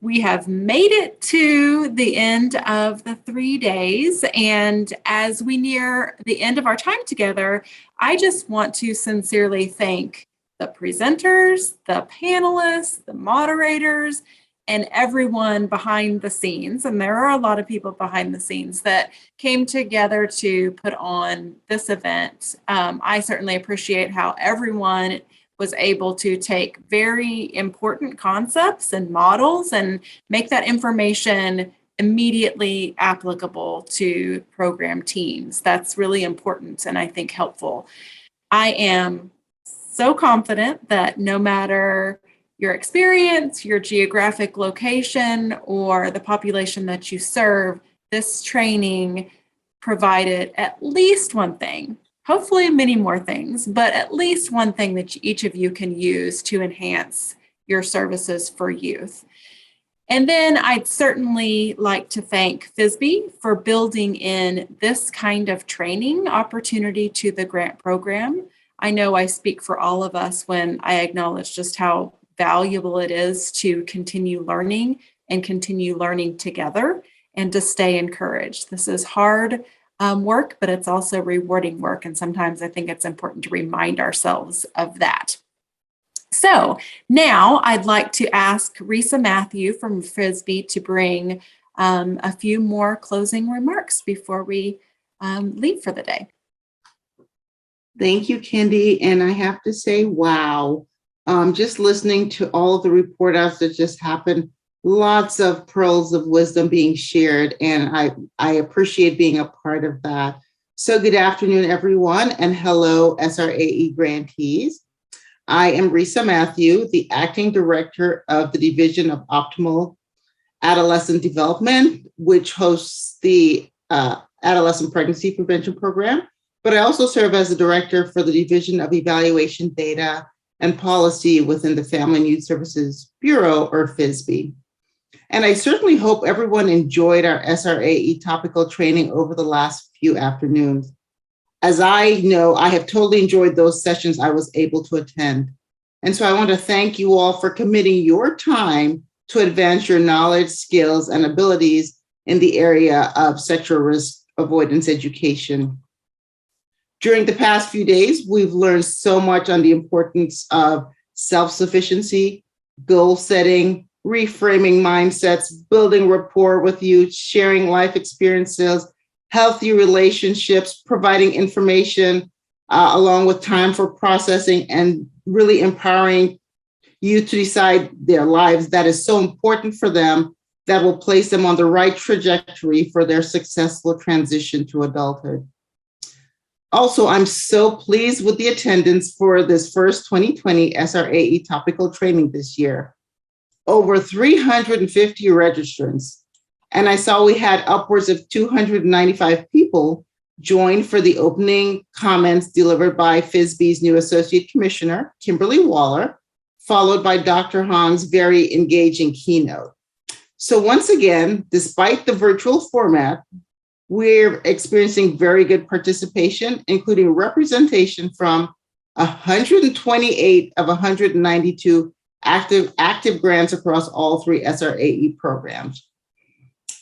we have made it to the end of the 3 days. And as we near the end of our time together, I just want to sincerely thank the presenters, the panelists, the moderators, and everyone behind the scenes. And there are a lot of people behind the scenes that came together to put on this event. I certainly appreciate how everyone was able to take very important concepts and models and make that information immediately applicable to program teams. That's really important and I think helpful. I am so confident that no matter your experience, your geographic location, or the population that you serve, this training provided at least one thing, hopefully many more things, but at least one thing that each of you can use to enhance your services for youth. And then I'd certainly like to thank FISB for building in this kind of training opportunity to the grant program. I know I speak for all of us when I acknowledge just how valuable it is to continue learning and continue learning together and to stay encouraged. This is hard work, but it's also rewarding work. And sometimes I think it's important to remind ourselves of that. So now I'd like to ask Resa Matthew from FISB to bring a few more closing remarks before we leave for the day. Thank you, Kendy. And I have to say, wow, just listening to all of the report outs that just happened, lots of pearls of wisdom being shared, and I appreciate being a part of that. So good afternoon, everyone, and hello, SRAE grantees. I am Resa Matthew, the Acting Director of the Division of Optimal Adolescent Development, which hosts the Adolescent Pregnancy Prevention Program, but I also serve as the Director for the Division of Evaluation Data and Policy within the Family and Youth Services Bureau, or FISB. And I certainly hope everyone enjoyed our SRAE topical training over the last few afternoons. As I know, I have totally enjoyed those sessions I was able to attend. And so I want to thank you all for committing your time to advance your knowledge, skills, and abilities in the area of sexual risk avoidance education. During the past few days, we've learned so much on the importance of self-sufficiency, goal setting, reframing mindsets, building rapport with youth, sharing life experiences, healthy relationships, providing information along with time for processing, and really empowering youth to decide their lives that is so important for them, that will place them on the right trajectory for their successful transition to adulthood. Also, I'm so pleased with the attendance for this first 2020 SRAE topical training this year. Over 350 registrants, and I saw we had upwards of 295 people join for the opening comments delivered by FISB's new Associate Commissioner, Kimberly Waller, followed by Dr. Hong's very engaging keynote. So once again, despite the virtual format, we're experiencing very good participation, including representation from 128 of 192 active grants across all three SRAE programs.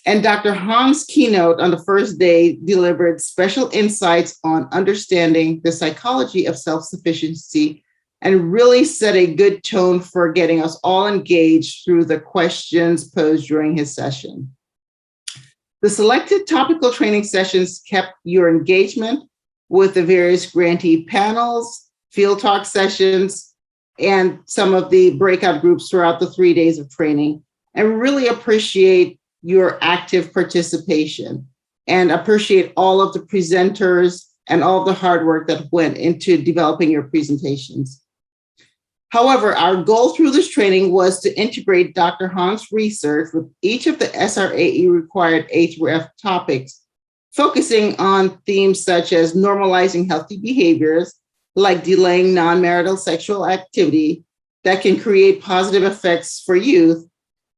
And Dr. Hong's keynote on the first day delivered special insights on understanding the psychology of self-sufficiency and really set a good tone for getting us all engaged through the questions posed during his session. The selected topical training sessions kept your engagement with the various grantee panels, field talk sessions, and some of the breakout groups throughout the 3 days of training, and really appreciate your active participation and appreciate all of the presenters and all the hard work that went into developing your presentations. However, our goal through this training was to integrate Dr. Hong's research with each of the SRAE required A through F topics, focusing on themes such as normalizing healthy behaviors, like delaying non-marital sexual activity that can create positive effects for youth,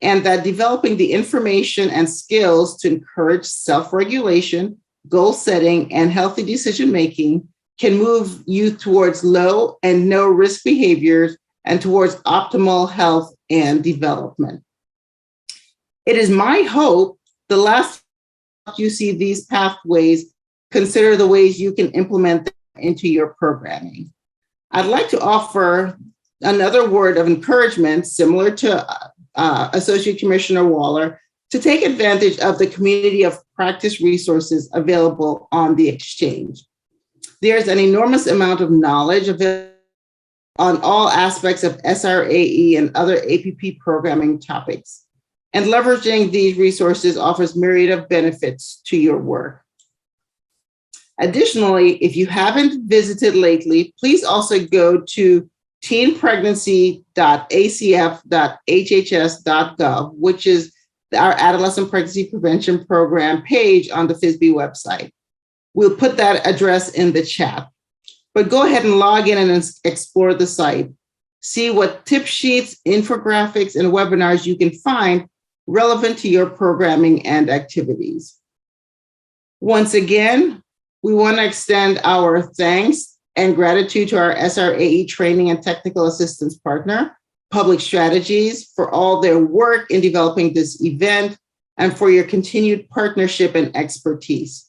and that developing the information and skills to encourage self-regulation, goal setting, and healthy decision-making can move youth towards low and no risk behaviors and towards optimal health and development. It is my hope the last you see these pathways, consider the ways you can implement them into your programming. I'd like to offer another word of encouragement, similar to Associate Commissioner Waller, to take advantage of the community of practice resources available on the exchange. There's an enormous amount of knowledge available on all aspects of SRAE and other APP programming topics. And leveraging these resources offers myriad of benefits to your work. Additionally, if you haven't visited lately, please also go to teenpregnancy.acf.hhs.gov, which is our Adolescent Pregnancy Prevention Program page on the FISB website. We'll put that address in the chat. But go ahead and log in and explore the site. See what tip sheets, infographics, and webinars you can find relevant to your programming and activities. Once again, we want to extend our thanks and gratitude to our SRAE training and technical assistance partner, Public Strategies, for all their work in developing this event and for your continued partnership and expertise.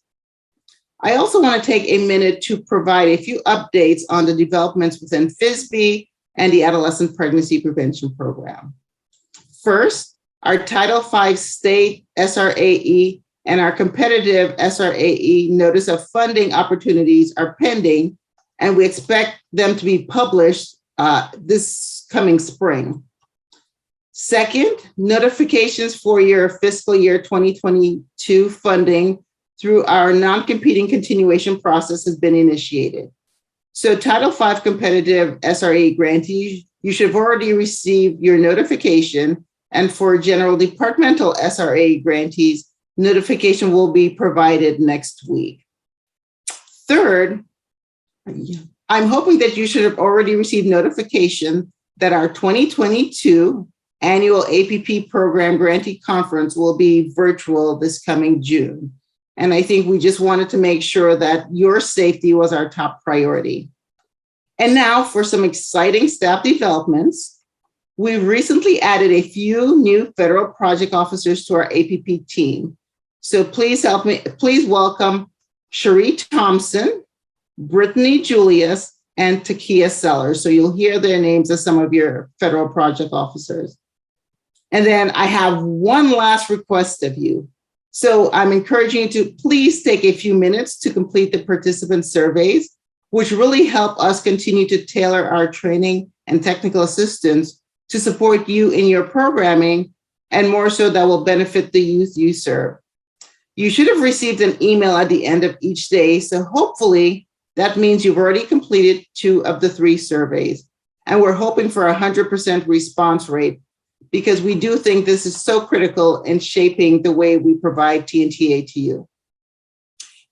I also want to take a minute to provide a few updates on the developments within FISB and the Adolescent Pregnancy Prevention Program. First, our Title V state SRAE and our competitive SRAE notice of funding opportunities are pending, and we expect them to be published this coming spring. Second, notifications for your fiscal year 2022 funding through our non-competing continuation process has been initiated. So Title V competitive SRAE grantees, you should have already received your notification, and for general departmental SRAE grantees, notification will be provided next week. Third, I'm hoping that you should have already received notification that our 2022 annual APP program grantee conference will be virtual this coming June. And I think we just wanted to make sure that your safety was our top priority. And now for some exciting staff developments. We've recently added a few new federal project officers to our APP team. So please welcome Cherie Thompson, Brittany Julius, and Takia Sellers. So you'll hear their names as some of your federal project officers. And then I have one last request of you. So I'm encouraging you to please take a few minutes to complete the participant surveys, which really help us continue to tailor our training and technical assistance to support you in your programming, and more so that will benefit the youth you serve. You should have received an email at the end of each day, so hopefully that means you've already completed 2 of the 3 surveys. And we're hoping for 100% response rate, because we do think this is so critical in shaping the way we provide TNTA to you.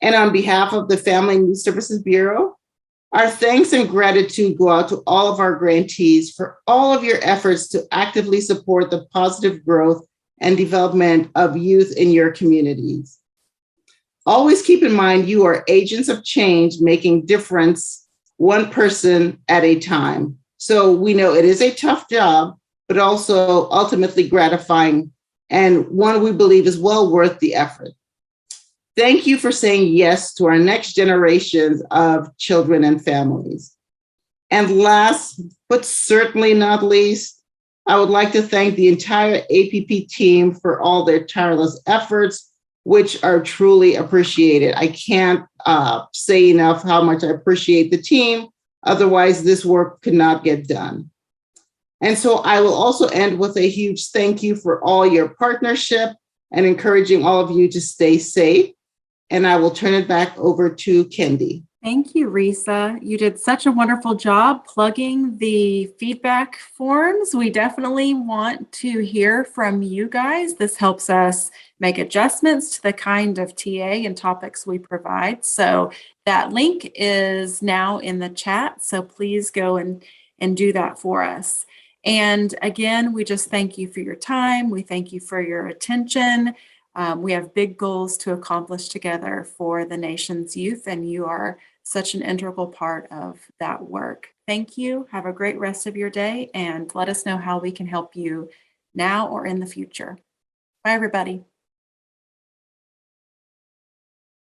And on behalf of the Family and Youth Services Bureau, our thanks and gratitude go out to all of our grantees for all of your efforts to actively support the positive growth and development of youth in your communities. Always keep in mind you are agents of change, making difference one person at a time. So we know it is a tough job, but also ultimately gratifying, and one we believe is well worth the effort. Thank you for saying yes to our next generations of children and families. And last, but certainly not least, I would like to thank the entire APP team for all their tireless efforts, which are truly appreciated. I can't say enough how much I appreciate the team. Otherwise, this work could not get done. And so I will also end with a huge thank you for all your partnership and encouraging all of you to stay safe. And I will turn it back over to Kendy. Thank you, Resa. You did such a wonderful job plugging the feedback forms. We definitely want to hear from you guys. This helps us make adjustments to the kind of TA and topics we provide. So that link is now in the chat. So please go and do that for us. And again, we just thank you for your time. We thank you for your attention. We have big goals to accomplish together for the nation's youth, and you are such an integral part of that work. Thank you. Have a great rest of your day, and let us know how we can help you now or in the future. Bye, everybody.